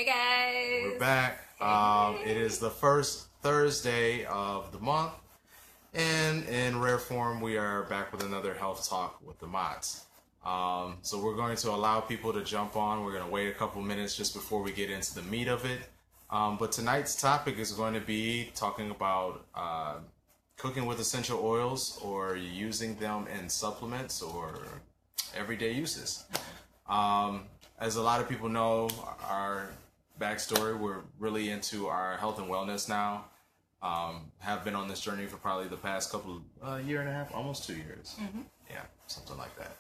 Hey guys! We're back. It is the first Thursday of the month, and in rare form, we are back with another health talk with the Motts. So we're going to allow people to jump on. We're going to wait a couple minutes just before we get into the meat of it. But tonight's topic is going to be talking about cooking with essential oils, or using them in supplements or everyday uses. As a lot of people know, our backstory, we're really into our health and wellness now. Have been on this journey for probably the past couple year and a half, almost 2 years. Yeah, something like that.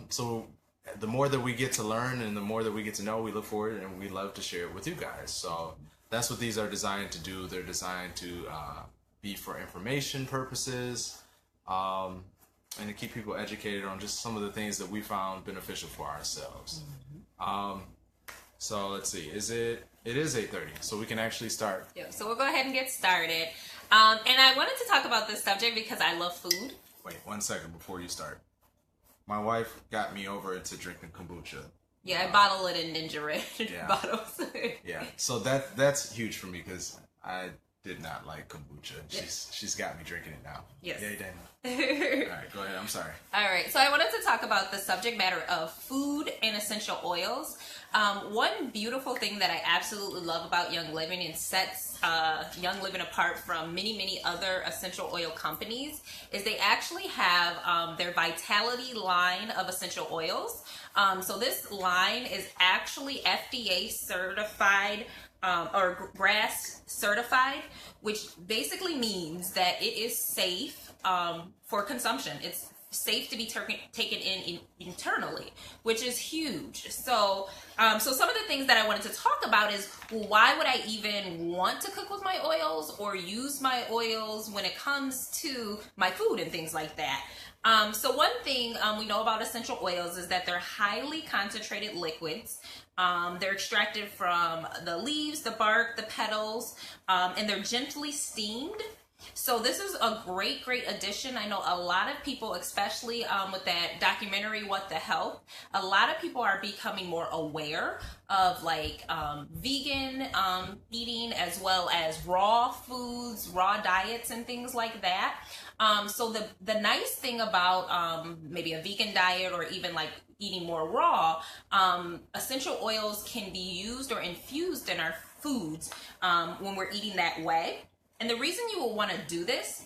So the more that we get to learn and the more that we get to know, we look forward and we love to share it with you guys. So that's what these are designed to do. They're designed to be for information purposes, and to keep people educated on just some of the things that we found beneficial for ourselves. So let's see, it is 8:30, so we can actually start. Yeah, so we'll go ahead and get started. And I wanted to talk about this subject because I love food. Wait 1 second before you start. My wife got me over into drinking kombucha. Yeah, I bottle it in Ninja Red bottles. Yeah, so that's huge for me because I did not like kombucha. She's got me drinking it now. Yes. Yay, Dana. All right, go ahead. I'm sorry. All right, so I wanted to talk about the subject matter of food and essential oils. One beautiful thing that I absolutely love about Young Living and sets Young Living apart from many other essential oil companies is they actually have their Vitality line of essential oils. So this line is actually FDA certified, or GRAS certified, which basically means that it is safe for consumption. It's safe to be taken in internally, which is huge. So so some of the things that I wanted to talk about is, well, why would I even want to cook with my oils or use my oils when it comes to my food and things like that? So one thing we know about essential oils is that they're highly concentrated liquids. They're extracted from the leaves, the bark, the petals, and they're gently steamed. So this is a great addition. I know a lot of people, especially with that documentary, What the Health, a lot of people are becoming more aware of like vegan eating, as well as raw foods, raw diets and things like that. So the nice thing about maybe a vegan diet or even like eating more raw, essential oils can be used or infused in our foods when we're eating that way. And the reason you will want to do this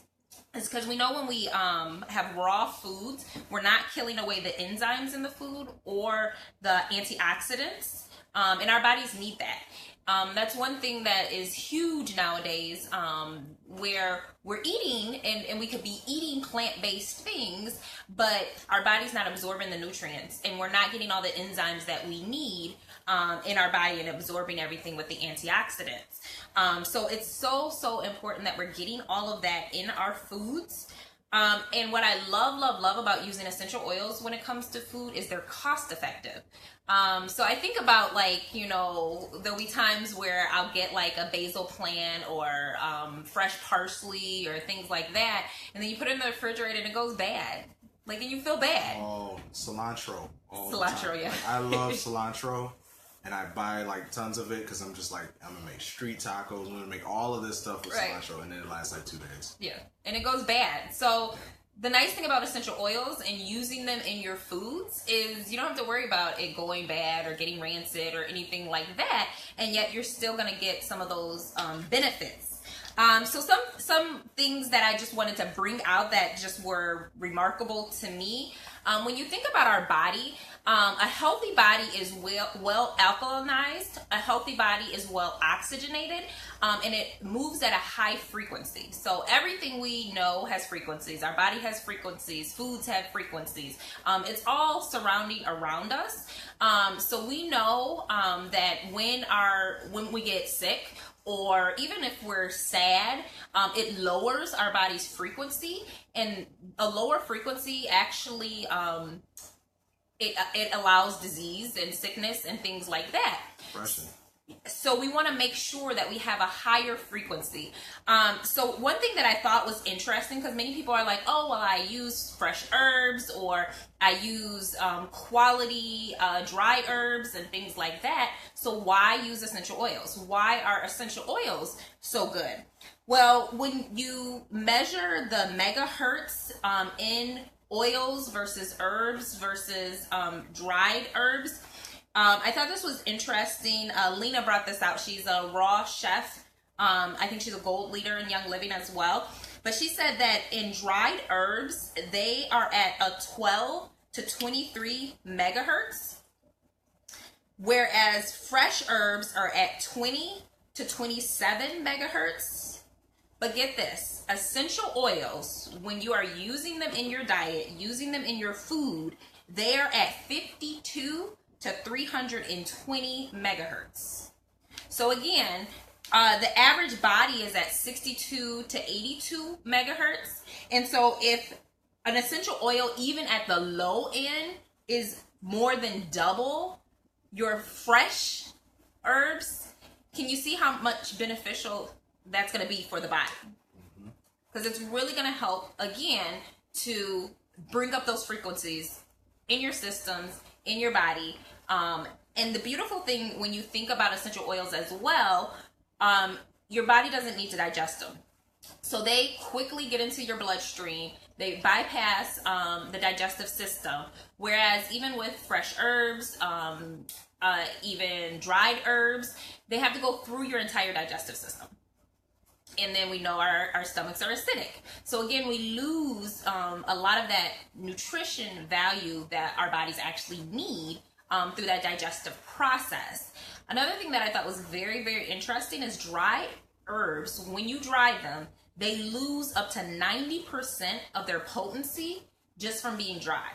is because we know when we have raw foods, we're not killing away the enzymes in the food or the antioxidants, and our bodies need that. That's one thing that is huge nowadays, where we're eating and we could be eating plant-based things, but our body's not absorbing the nutrients and we're not getting all the enzymes that we need in our body and absorbing everything with the antioxidants. So it's so important that we're getting all of that in our foods. And what I love about using essential oils when it comes to food is they're cost effective. So I think about, like, you know, there'll be times where I'll get like a basil plant or fresh parsley or things like that, and then you put it in the refrigerator and it goes bad. Like, and you feel bad. Oh, cilantro. Cilantro, yeah. Like, I love cilantro. And I buy like tons of it because I'm just like, I'm gonna make street tacos, I'm gonna make all of this stuff with cilantro, and then it lasts like 2 days. Yeah, and it goes bad. So the nice thing about essential oils and using them in your foods is you don't have to worry about it going bad or getting rancid or anything like that, and yet you're still gonna get some of those benefits. So some things that I just wanted to bring out that just were remarkable to me. When you think about our body, a healthy body is well alkalinized, a healthy body is well oxygenated, and it moves at a high frequency. So everything we know has frequencies. Our body has frequencies, foods have frequencies. It's all surrounding around us. So we know that when we get sick, or even if we're sad, it lowers our body's frequency, and a lower frequency actually it allows disease and sickness and things like that. Depression. So we want to make sure that we have a higher frequency. So one thing that I thought was interesting, because many people are like, oh, well, I use fresh herbs, or I use quality dry herbs and things like that. So why use essential oils? Why are essential oils so good? Well, when you measure the megahertz in oils versus herbs versus dried herbs, I thought this was interesting. Lena brought this out. She's a raw chef. I think she's a gold leader in Young Living as well. But she said that in dried herbs, they are at a 12 to 23 megahertz, whereas fresh herbs are at 20 to 27 megahertz. But get this, essential oils, when you are using them in your diet, using them in your food, they are at 52 to 320 megahertz. So again, the average body is at 62 to 82 megahertz. And so if an essential oil, even at the low end, is more than double your fresh herbs, can you see how much beneficial that's going to be for the body? Because it's really going to help, again, to bring up those frequencies in your systems, in your body. And the beautiful thing when you think about essential oils as well, your body doesn't need to digest them. So they quickly get into your bloodstream. They bypass the digestive system. Whereas even with fresh herbs, even dried herbs, they have to go through your entire digestive system. And then we know our stomachs are acidic. So again, we lose a lot of that nutrition value that our bodies actually need through that digestive process. Another thing that I thought was very, very interesting is dried herbs. When you dry them, they lose up to 90% of their potency just from being dry.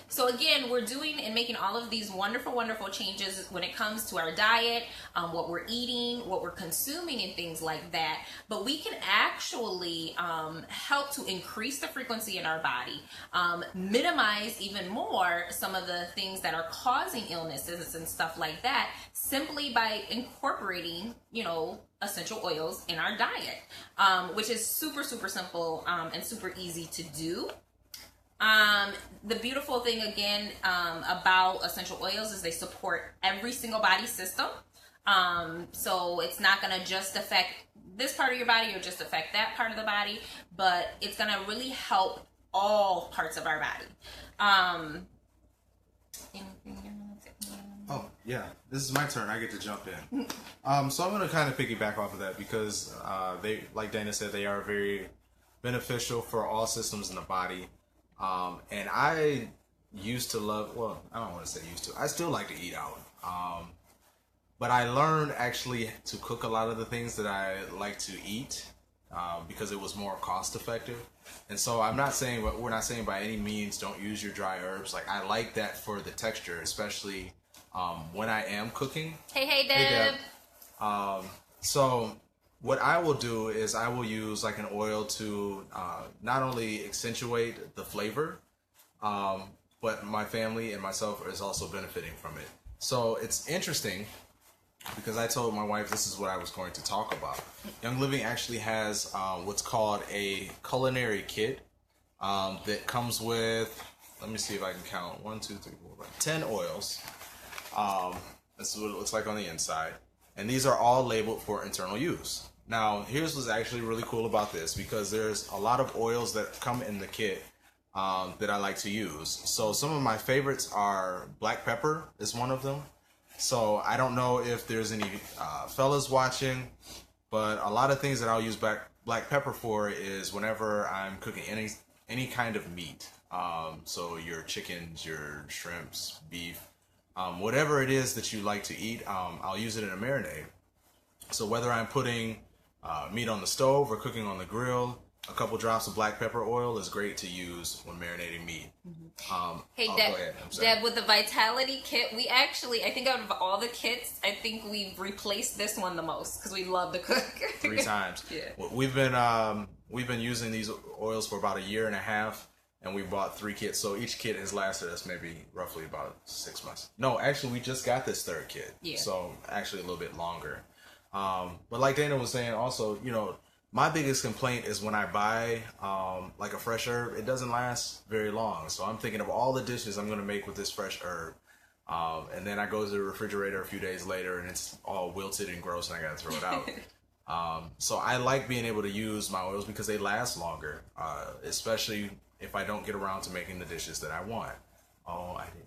So again, we're doing and making all of these wonderful, wonderful changes when it comes to our diet, what we're eating, what we're consuming, and things like that. But we can actually help to increase the frequency in our body, minimize even more some of the things that are causing illnesses and stuff like that, simply by incorporating, essential oils in our diet, which is super, super simple and super easy to do. The beautiful thing again about essential oils is they support every single body system. So it's not going to just affect this part of your body or just affect that part of the body, but it's going to really help all parts of our body. Oh, yeah. This is my turn. I get to jump in. So I'm going to kind of piggyback off of that because they, like Dana said, they are very beneficial for all systems in the body. And I used to love, well, I don't want to say used to, I still like to eat out. But I learned actually to cook a lot of the things that I like to eat because it was more cost effective. And so we're not saying by any means don't use your dry herbs. Like I like that for the texture, especially when I am cooking. Hey, Deb. Hey, Deb. So what I will do is I will use like an oil to not only accentuate the flavor, but my family and myself is also benefiting from it. So it's interesting because I told my wife this is what I was going to talk about. Young Living actually has what's called a culinary kit that comes with, let me see if I can count, 1, 2, 3, 4, 5, 10 oils. This is what it looks like on the inside. And these are all labeled for internal use. Now, here's what's actually really cool about this, because there's a lot of oils that come in the kit that I like to use. So some of my favorites are black pepper is one of them. So I don't know if there's any fellas watching, but a lot of things that I'll use black pepper for is whenever I'm cooking any kind of meat. So your chickens, your shrimps, beef, whatever it is that you like to eat, I'll use it in a marinade. So whether I'm putting meat on the stove or cooking on the grill, a couple drops of black pepper oil is great to use when marinating meat. Hey, go Deb, ahead. Deb, with the Vitality kit, we actually, I think out of all the kits, I think we've replaced this one the most because we love to cook. 3 times. Yeah. We've been using these oils for about 1.5 years, and we bought 3 kits. So each kit has lasted us maybe roughly about 6 months. No, actually, we just got this 3rd kit. Yeah. So actually a little bit longer. But like Dana was saying, also, you know, my biggest complaint is when I buy like a fresh herb, it doesn't last very long. So I'm thinking of all the dishes I'm going to make with this fresh herb. And then I go to the refrigerator a few days later and it's all wilted and gross and I got to throw it out. So I like being able to use my oils because they last longer, especially if I don't get around to making the dishes that I want.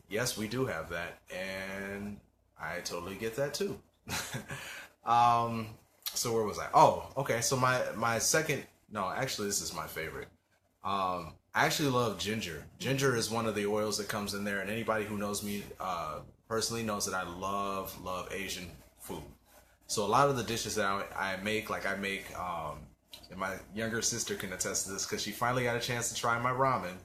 Yes, we do have that, and I totally get that too. So where was I? Oh, okay. So my second, no, actually this is my favorite. I actually love ginger. Ginger is one of the oils that comes in there, and anybody who knows me personally knows that I love Asian food. So a lot of the dishes that I make, and my younger sister can attest to this because she finally got a chance to try my ramen.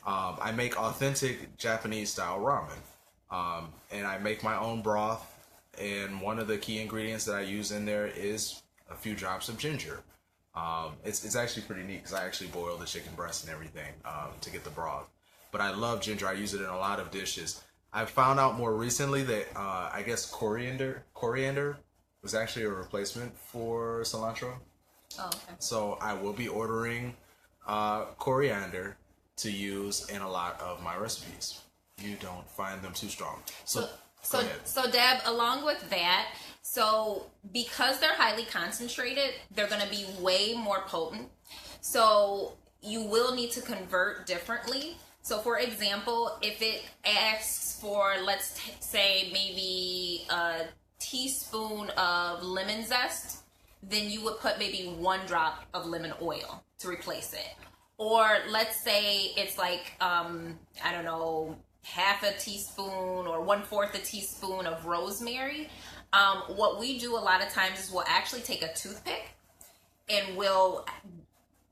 I make authentic Japanese style ramen, and I make my own broth. And one of the key ingredients that I use in there is a few drops of ginger. It's actually pretty neat because I actually boil the chicken breast and everything to get the broth. But I love ginger. I use it in a lot of dishes. I found out more recently that I guess coriander was actually a replacement for cilantro. Oh, okay. So I will be ordering coriander to use in a lot of my recipes. You don't find them too strong. So Deb, along with that, so because they're highly concentrated, they're going to be way more potent. So you will need to convert differently. So for example, if it asks for, let's say maybe a teaspoon of lemon zest, then you would put maybe 1 drop of lemon oil to replace it. Or let's say it's like, I don't know, half a teaspoon or 1/4 a teaspoon of rosemary. What we do a lot of times is we'll actually take a toothpick and we'll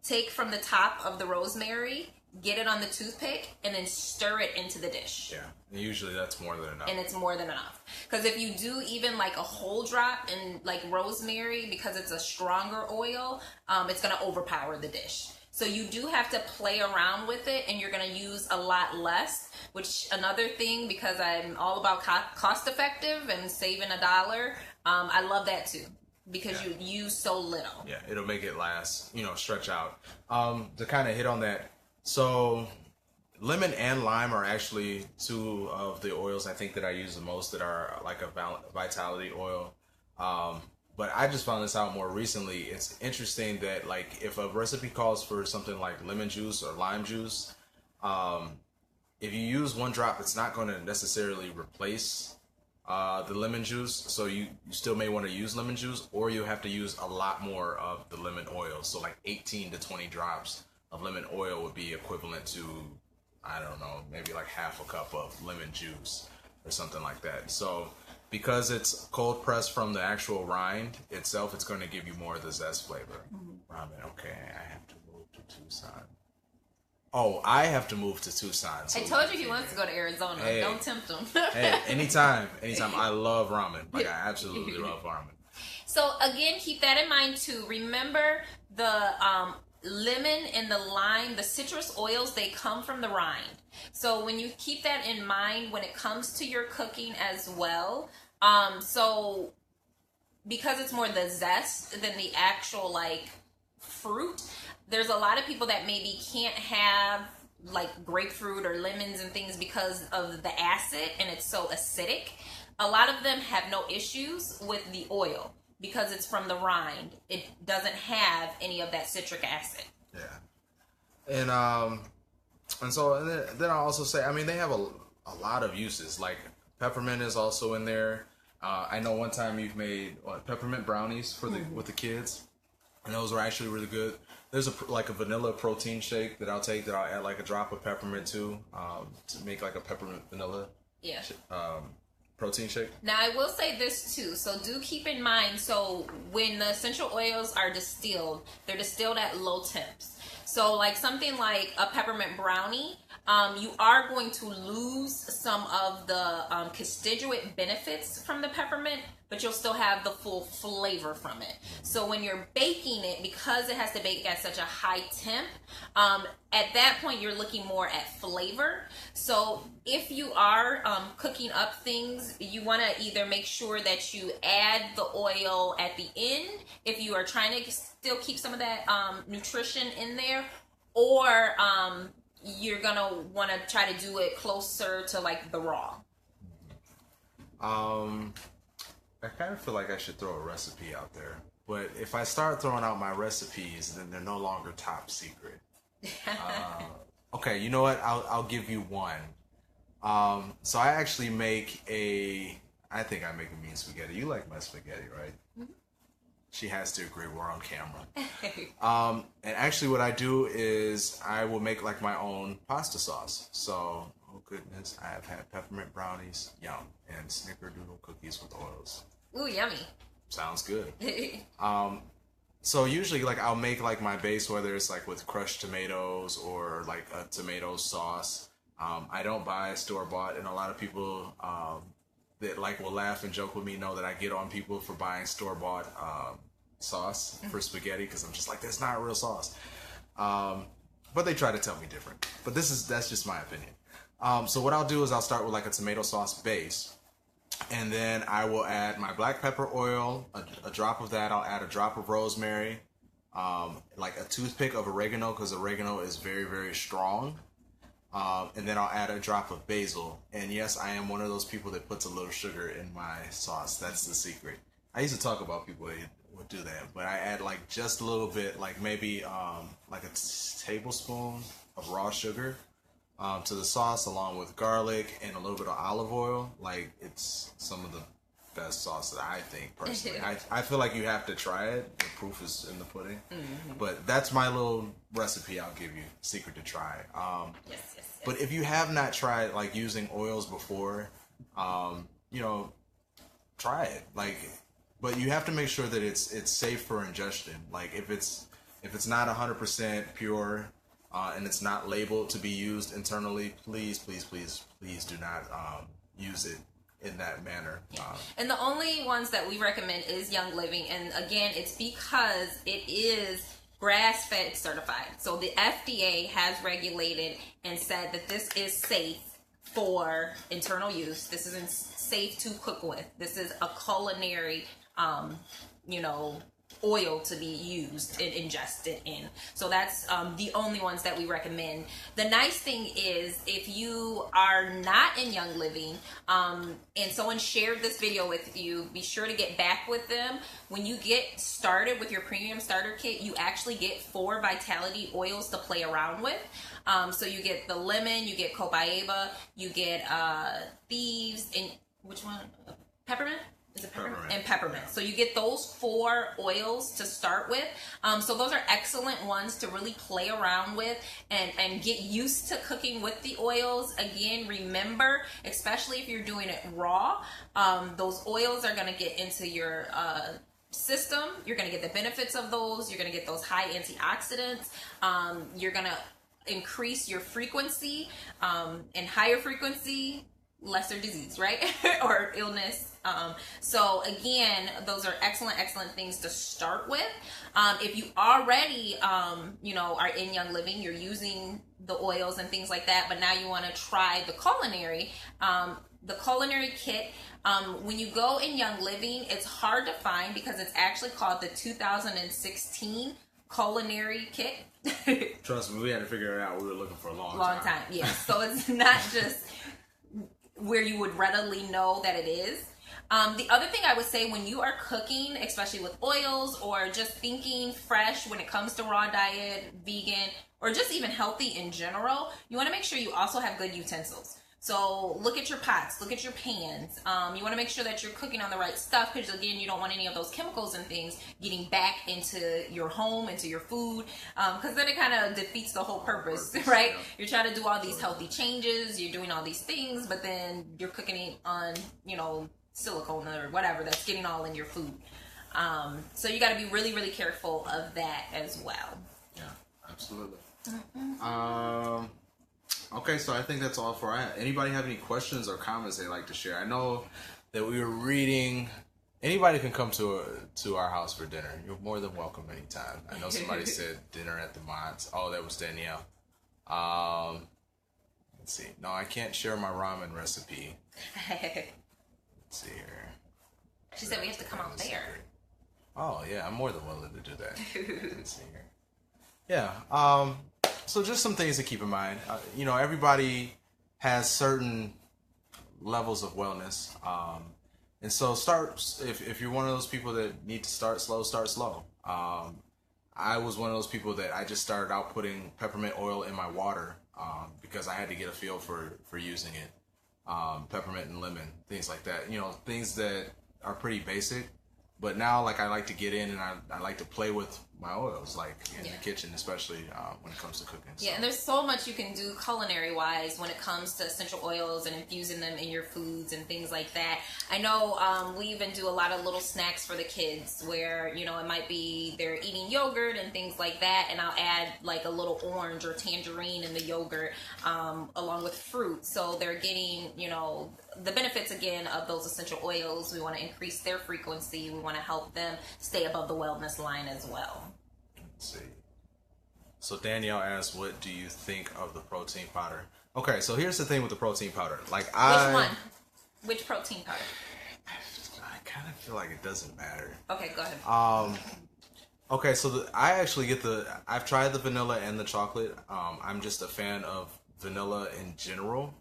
take from the top of the rosemary, get it on the toothpick, and then stir it into the dish. Yeah, and usually that's more than enough. And it's more than enough. Because if you do even like a whole drop in like rosemary, because it's a stronger oil, it's going to overpower the dish. So you do have to play around with it, and you're going to use a lot less, which another thing, because I'm all about cost effective and saving $1, I love that too, because you use so little. Yeah, it'll make it last, stretch out. To kind of hit on that, so lemon and lime are actually 2 of the oils I think that I use the most that are like a vitality oil. But I just found this out more recently. It's interesting that like if a recipe calls for something like lemon juice or lime juice, if you use 1 drop, it's not going to necessarily replace the lemon juice. So you still may want to use lemon juice, or you have to use a lot more of the lemon oil. So like 18 to 20 drops of lemon oil would be equivalent to, I don't know, maybe like half a cup of lemon juice or something like that. So because it's cold pressed from the actual rind itself, it's going to give you more of the zest flavor. Ramen, okay, I have to move to Tucson. Oh, I have to move to Tucson. So I told you he wants to go to Arizona. Hey. Don't tempt him. Hey, anytime. I love ramen. Like, I absolutely love ramen. So again, keep that in mind too. Remember the lemon and the lime, the citrus oils, they come from the rind. So when you keep that in mind when it comes to your cooking as well, so because it's more the zest than the actual like fruit, there's a lot of people that maybe can't have like grapefruit or lemons and things because of the acid and it's so acidic. A lot of them have no issues with the oil because it's from the rind. It doesn't have any of that citric acid. Yeah. And then I'll also say, I mean, they have a lot of uses. Like peppermint is also in there. I know one time you've made peppermint brownies for with the kids, and those are actually really good. There's a vanilla protein shake that I'll take that I'll add like a drop of peppermint to make like a peppermint vanilla protein shake. Now I will say this too, so do keep in mind, so when the essential oils are distilled, they're distilled at low temps. So like something like a peppermint brownie, you are going to lose some of the constituent benefits from the peppermint but you'll still have the full flavor from it. So when you're baking it, because it has to bake at such a high temp, at that point you're looking more at flavor. So if you are cooking up things, you want to either make sure that you add the oil at the end if you are trying to still keep some of that nutrition in there, or you're gonna want to try to do it closer to like the raw. I kind of feel like I should throw a recipe out there, but if I start throwing out my recipes, then they're no longer top secret. Okay, you know what? I'll give you one. So I actually make I think I make a mean spaghetti. You like my spaghetti, right? Mm-hmm. She has to agree. We're on camera. And actually what I do is I will make like my own pasta sauce. So, oh goodness, I have had peppermint brownies, yum, and snickerdoodle cookies with oils. Ooh, yummy. Sounds good. So usually like I'll make like my base, whether it's like with crushed tomatoes or like a tomato sauce. I don't buy store-bought, and a lot of people that like will laugh and joke with me know that I get on people for buying store-bought sauce for spaghetti, because I'm just like, that's not real sauce. But they try to tell me different. But that's just my opinion. So what I'll do is I'll start with like a tomato sauce base, and then I will add my black pepper oil, a drop of that. I'll add a drop of rosemary, like a toothpick of oregano, because oregano is very, very strong. And then I'll add a drop of basil. And yes, I am one of those people that puts a little sugar in my sauce. That's the secret. I used to talk about people that would do that, but I add like just a little bit, like maybe like a tablespoon of raw sugar to the sauce, along with garlic and a little bit of olive oil. Like, it's some of the best sauce that I think personally. I feel like you have to try it. The proof is in the pudding. Mm-hmm. But that's my little recipe I'll give you, secret to try. Yes. But if you have not tried like using oils before, you know, try it. Like, but you have to make sure that it's safe for ingestion. Like, if it's not 100% pure and it's not labeled to be used internally, please do not use it in that manner. And the only ones that we recommend is Young Living, and again, it's because it is grass-fed certified. So the FDA has regulated and said that this is safe for internal use. This isn't safe to cook with. This is a culinary, oil to be used and ingested in. So that's the only ones that we recommend. The nice thing is, if you are not in Young Living and someone shared this video with you, be sure to get back with them. When you get started with your premium starter kit, you actually get 4 vitality oils to play around with. So you get the lemon, you get copaiba, you get thieves, and which one? Peppermint? Is it peppermint? And peppermint. So you get those 4 oils to start with. So those are excellent ones to really play around with and get used to cooking with the oils. Again, remember, especially if you're doing it raw, those oils are going to get into your system. You're going to get the benefits of those. You're going to get those high antioxidants. You're going to increase your frequency, and higher frequency, lesser disease, right? Or illness. So again, those are excellent things to start with. If you already, are in Young Living, you're using the oils and things like that, but now you want to try the culinary kit. When you go in Young Living, it's hard to find because it's actually called the 2016 culinary kit. Trust me, we had to figure it out. We were looking for a long time. Yes. So it's not just where you would readily know that it is. The other thing I would say, when you are cooking, especially with oils, or just thinking fresh when it comes to raw diet, vegan, or just even healthy in general, you want to make sure you also have good utensils. So look at your pots, look at your pans. You want to make sure that you're cooking on the right stuff, because again, you don't want any of those chemicals and things getting back into your home, into your food, because then it kind of defeats the whole purpose, right? Yeah. You're trying to do all these healthy changes, you're doing all these things, but then you're cooking it on, silicone or whatever that's getting all in your food. So you got to be really, really careful of that as well. Yeah, absolutely. Mm-hmm. Okay, so I think that's all for anybody have any questions or comments they'd like to share? I know that we were reading Anybody can come to our house for dinner. You're more than welcome anytime. I know somebody said dinner at the Mott's. Oh, that was Danielle. Let's see. No, I can't share my ramen recipe. Let's see here. She said we have to come out there. Oh yeah, I'm more than willing to do that. Let's see here. Yeah. So just some things to keep in mind. Everybody has certain levels of wellness. And so if you're one of those people that need to start slow, start slow. I was one of those people that I just started out putting peppermint oil in my water because I had to get a feel for using it. Peppermint and lemon, things like that. Things that are pretty basic. But now, like, I like to get in and I like to play with my oils, like in the kitchen, especially when it comes to cooking. Yeah, and there's so much you can do culinary-wise when it comes to essential oils and infusing them in your foods and things like that. I know we even do a lot of little snacks for the kids where, it might be they're eating yogurt and things like that, and I'll add like a little orange or tangerine in the yogurt along with fruit. So they're getting, the benefits again of those essential oils. We want to increase their frequency. We want to help them stay above the wellness line as well. Let's see. So Danielle asked, "What do you think of the protein powder?" Okay, so here's the thing with the protein powder. Which one? Which protein powder? I kind of feel like it doesn't matter. Okay, go ahead. Okay, so I actually get I've tried the vanilla and the chocolate. I'm just a fan of vanilla in general.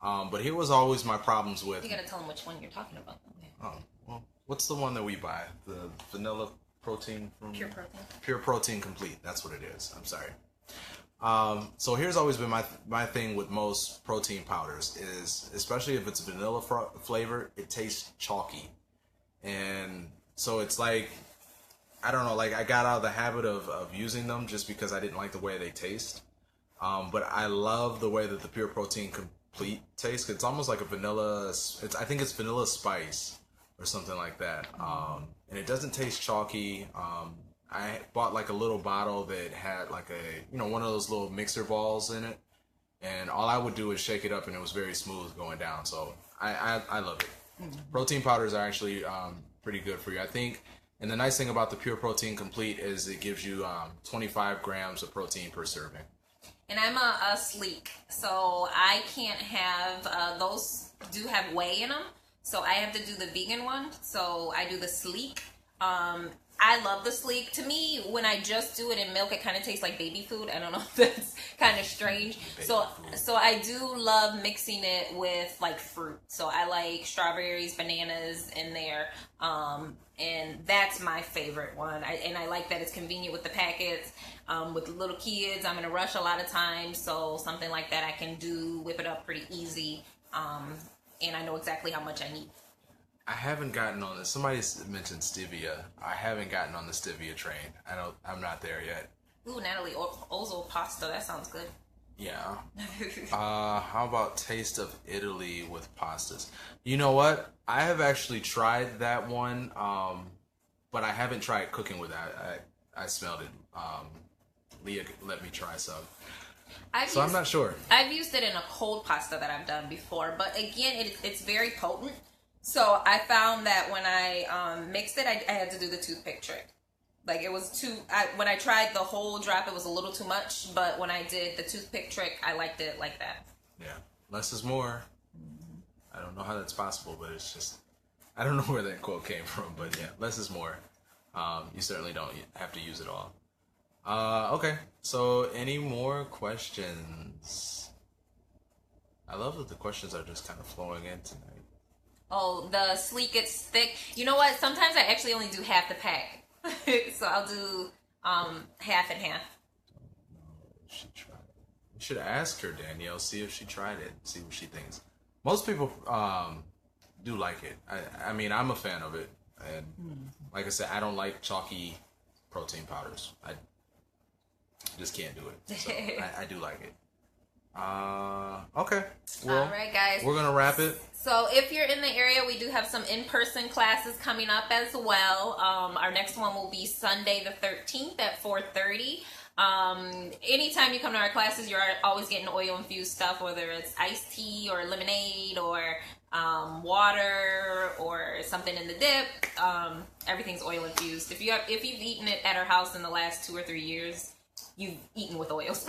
But here was always my problems with... You gotta tell them which one you're talking about. Oh, well, what's the one that we buy? The vanilla protein from... Pure Protein. Pure Protein Complete. That's what it is. I'm sorry. So here's always been my thing with most protein powders is, especially if it's vanilla flavor, it tastes chalky. And so it's like, I don't know, like I got out of the habit of using them just because I didn't like the way they taste. But I love the way that the Pure Protein Complete tastes. It's almost like a vanilla, I think it's vanilla spice or something like that. And it doesn't taste chalky. I bought like a little bottle that had like one of those little mixer balls in it. And all I would do is shake it up and it was very smooth going down. So I love it. Protein powders are actually pretty good for you, I think. And the nice thing about the Pure Protein Complete is it gives you 25 grams of protein per serving. And I'm a sleek, so I can't have, those do have whey in them, so I have to do the vegan one, so I do the sleek. I love the sleek. To me, when I just do it in milk, it kind of tastes like baby food. I don't know if that's kind of strange. So I do love mixing it with like fruit. So I like strawberries, bananas in there. And that's my favorite one. And I like that it's convenient with the packets. With little kids, I'm in a rush a lot of times. So something like that I can do, whip it up pretty easy. And I know exactly how much I need. I haven't gotten on this. Somebody mentioned stevia. I haven't gotten on the stevia train. I'm not there yet. Ooh, Natalie, Ozo pasta. That sounds good. Yeah. How about Taste of Italy with pastas? You know what? I have actually tried that one, but I haven't tried cooking with that. I smelled it. Leah let me try some. I'm not sure. I've used it in a cold pasta that I've done before, but again, it's very potent. So I found that when I mixed it, I had to do the toothpick trick. Like it was when I tried the whole drop, it was a little too much. But when I did the toothpick trick, I liked it like that. Yeah, less is more. I don't know how that's possible, but it's just, I don't know where that quote came from. But yeah, less is more. You certainly don't have to use it all. Okay, so any more questions? I love that the questions are just kind of flowing in tonight. Oh, the sleek, it's thick. You know what? Sometimes I actually only do half the pack. So I'll do half and half. She tried it. You should ask her, Danielle, see if she tried it, see what she thinks. Most people do like it. I mean, I'm a fan of it. And like I said, I don't like chalky protein powders. I just can't do it. So I do like it. Okay. Well, all right, guys. We're gonna wrap it. So if you're in the area, we do have some in-person classes coming up as well. Our next one will be Sunday the 13th at 4:30. Anytime you come to our classes, you're always getting oil-infused stuff, whether it's iced tea or lemonade or water or something in the dip, everything's oil infused. If you've eaten it at our house in the last 2 or 3 years, you've eaten with oils.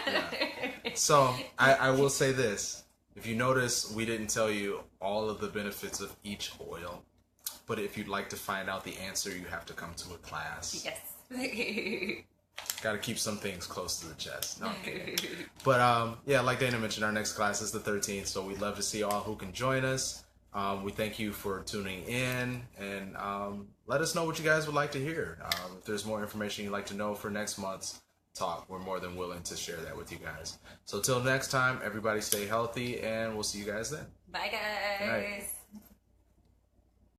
Yeah. So I will say this. If you notice, we didn't tell you all of the benefits of each oil. But if you'd like to find out the answer, you have to come to a class. Yes. Got to keep some things close to the chest. No, I'm kidding. But yeah, like Dana mentioned, our next class is the 13th. So we'd love to see all who can join us. We thank you for tuning in, and let us know what you guys would like to hear. If there's more information you'd like to know for next month's talk, we're more than willing to share that with you guys. So till next time, everybody stay healthy, and we'll see you guys then. Bye, guys. Good night.